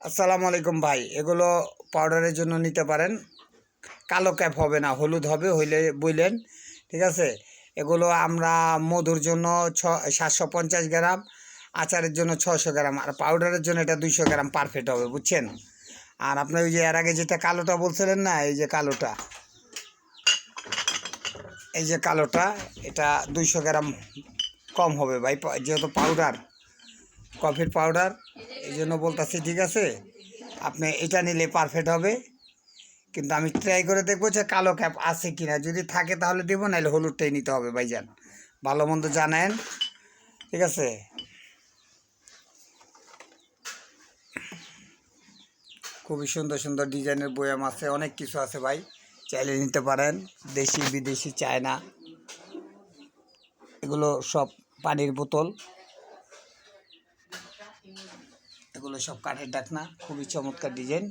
আসসালামু আলাইকুম ভাই, এগুলো পাউডারের জন্য নিতে পারেন। কালো ক্যাপ হবে না, হলুদ হবে, হইলে বইলেন। ঠিক আছে, এগুলো আমরা মধুর জন্য 750 গ্রাম, আচারের জন্য 600 গ্রাম, আর পাউডারের জন্য এটা 200 গ্রাম পারফেক্ট হবে, বুঝছেন। আর আপনার ওই যে এর আগে যেটা কালোটা বলছিলেন না, এই যে কালোটা, এই যে কালোটা, এটা 200 গ্রাম কম হবে ভাই, যেহেতু পাউডার, কফির পাউডার, এই জন্য বলতেছি। ঠিক আছে, আপনি এটা নিলে পারফেক্ট হবে। কিন্তু আমি ট্রাই করে দেখবো যে কালো ক্যাপ আছে কিনা, যদি থাকে তাহলে দেবো, নাহলে হলুদটাই নিতে হবে ভাইজান। ভালো মন্দ জানেন। ঠিক আছে, খুবই সুন্দর সুন্দর ডিজাইনের বয়াম আছে, অনেক কিছু আছে ভাই, চাইলে নিতে পারেন। দেশি বিদেশি, চায়না, এগুলো সব পানির বোতল, এগুলো সব কাঠের ঢাকনা, খুবই চমৎকার ডিজাইন।